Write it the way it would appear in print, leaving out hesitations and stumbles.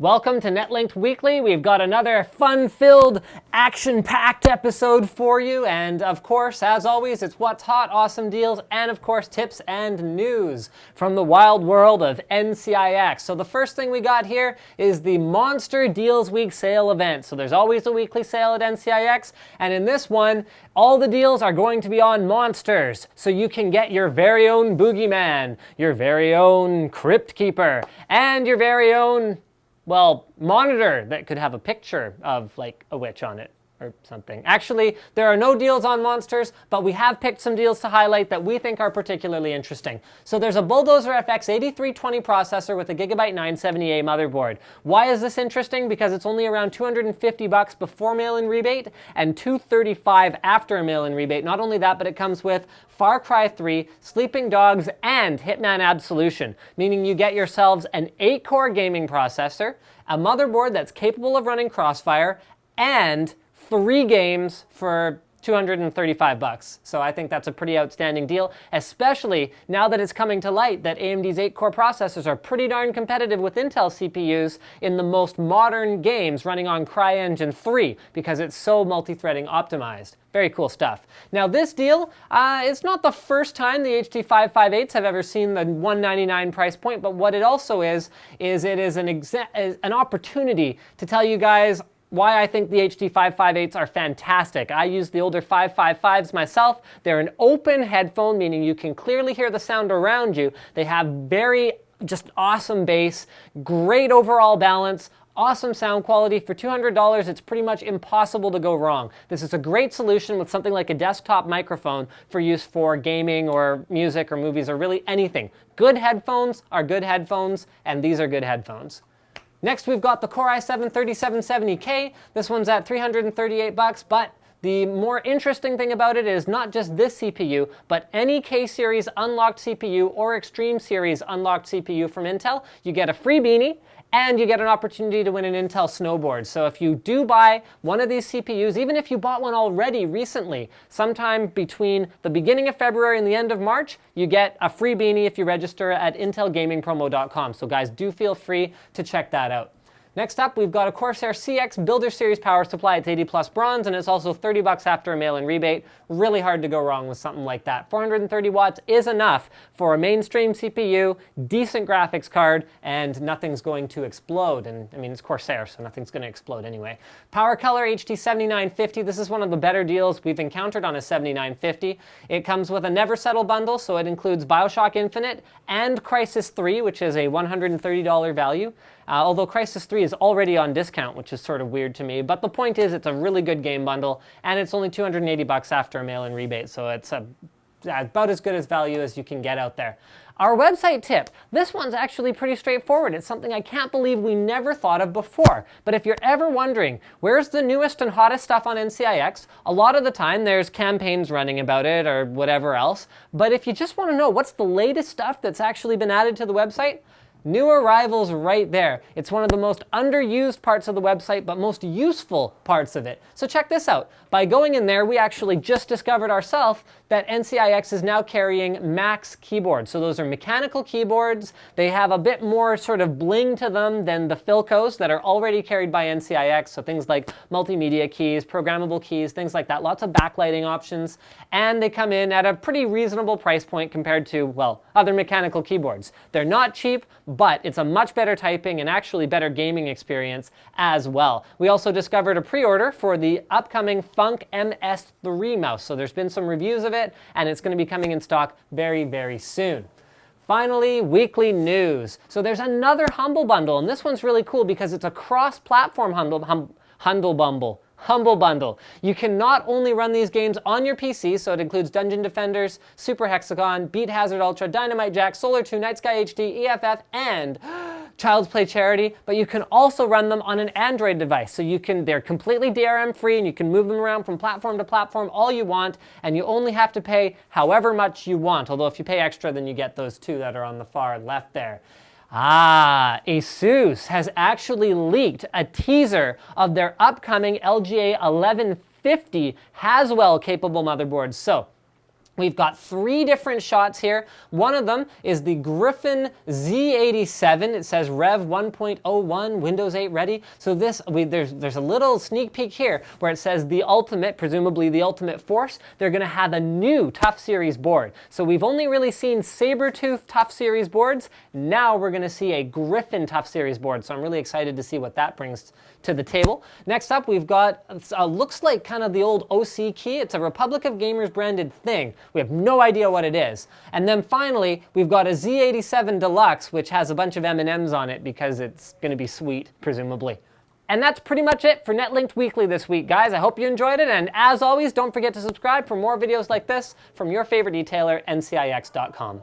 Welcome to Netlinked Weekly. We've got another fun-filled, action-packed episode for you. And of course, as always, it's what's hot, awesome deals, and of course, tips and news from the wild world of NCIX. So the first thing we got here is the Monster Deals Week sale event. So there's always a weekly sale at NCIX. And in this one, all the deals are going to be on monsters. So you can get your very own boogeyman, your very own crypt keeper, and your very own monitor that could have a picture of like a witch on it or something. Actually, there are no deals on monsters, but we have picked some deals to highlight that we think are particularly interesting. So there's a Bulldozer FX 8320 processor with a Gigabyte 970A motherboard. Why is this interesting? Because it's only around $250 before mail-in rebate and $235 after a mail-in rebate. Not only that, but it comes with Far Cry 3, Sleeping Dogs, and Hitman Absolution, meaning you get yourselves an 8-core gaming processor, a motherboard that's capable of running Crossfire, and 3 games for $235. So I think that's a pretty outstanding deal, especially now that it's coming to light that AMD's 8-core processors are pretty darn competitive with Intel CPUs in the most modern games running on CryEngine 3 because it's so multi-threading optimized. Very cool stuff. Now this deal, it's not the first time the HD558s have ever seen the $199 price point, but what it also is it is an opportunity to tell you guys why I think the HD558s are fantastic. I use the older 555s myself. They're an open headphone, meaning you can clearly hear the sound around you. They have very just awesome bass, great overall balance, awesome sound quality. For $200, it's pretty much impossible to go wrong. This is a great solution with something like a desktop microphone for use for gaming or music or movies or really anything. Good headphones are good headphones, and these are good headphones. Next, we've got the Core i7-3770K. This one's at $338, but the more interesting thing about it is not just this CPU, but any K-Series unlocked CPU or Extreme Series unlocked CPU from Intel. You get a free beanie, and you get an opportunity to win an Intel snowboard. So if you do buy one of these CPUs, even if you bought one already recently, sometime between the beginning of February and the end of March, you get a free beanie if you register at intelgamingpromo.com. So guys, do feel free to check that out. Next up, we've got a Corsair CX Builder Series power supply. It's 80 plus bronze, and it's also $30 after a mail-in rebate. Really hard to go wrong with something like that. 430 watts is enough for a mainstream CPU, decent graphics card, and nothing's going to explode. And I mean, it's Corsair, so nothing's going to explode anyway. Power Color HD7950. This is one of the better deals we've encountered on a 7950. It comes with a Never Settle bundle, so it includes BioShock Infinite and Crysis 3, which is a $130 value. Although Crysis 3 is already on discount, which is sort of weird to me. But the point is, it's a really good game bundle, and it's only $280 after a mail-in rebate, so it's about as good as value as you can get out there. Our website tip. This one's actually pretty straightforward. It's something I can't believe we never thought of before. But if you're ever wondering, where's the newest and hottest stuff on NCIX, a lot of the time there's campaigns running about it or whatever else. But if you just want to know what's the latest stuff that's actually been added to the website, new arrivals right there. It's one of the most underused parts of the website, but most useful parts of it. So check this out. By going in there, we actually just discovered ourselves that NCIX is now carrying Max keyboards. So those are mechanical keyboards. They have a bit more sort of bling to them than the Philcos that are already carried by NCIX. So things like multimedia keys, programmable keys, things like that. Lots of backlighting options. And they come in at a pretty reasonable price point compared to, well, other mechanical keyboards. They're not cheap, but it's a much better typing and actually better gaming experience as well. We also discovered a pre-order for the upcoming Funk MS3 mouse. So there's been some reviews of it, and it's going to be coming in stock very, very soon. Finally, weekly news. So there's another Humble Bundle, and this one's really cool because it's a cross-platform Humble Bundle. You can not only run these games on your PC, so it includes Dungeon Defenders, Super Hexagon, Beat Hazard Ultra, Dynamite Jack, Solar 2, Night Sky HD, EFF, and Child's Play Charity, but you can also run them on an Android device. So they're completely DRM free, and you can move them around from platform to platform all you want, and you only have to pay however much you want. Although if you pay extra, then you get those two that are on the far left there. Asus has actually leaked a teaser of their upcoming LGA 1150 Haswell capable motherboards. So We've got 3 different shots here. One of them is the Griffin Z87. It says Rev 1.01, Windows 8 ready. So there's a little sneak peek here where it says the Ultimate, presumably the Ultimate Force. They're going to have a new TUF Series board. So we've only really seen Sabertooth TUF Series boards. Now we're going to see a Griffin TUF Series board. So I'm really excited to see what that brings to the table. Next up, we've got, looks like kind of the old OC key. It's a Republic of Gamers branded thing. We have no idea what it is. And then finally, we've got a Z87 Deluxe, which has a bunch of M&Ms on it because it's going to be sweet, presumably. And that's pretty much it for Netlinked Weekly this week, guys. I hope you enjoyed it. And as always, don't forget to subscribe for more videos like this from your favorite detailer, NCIX.com.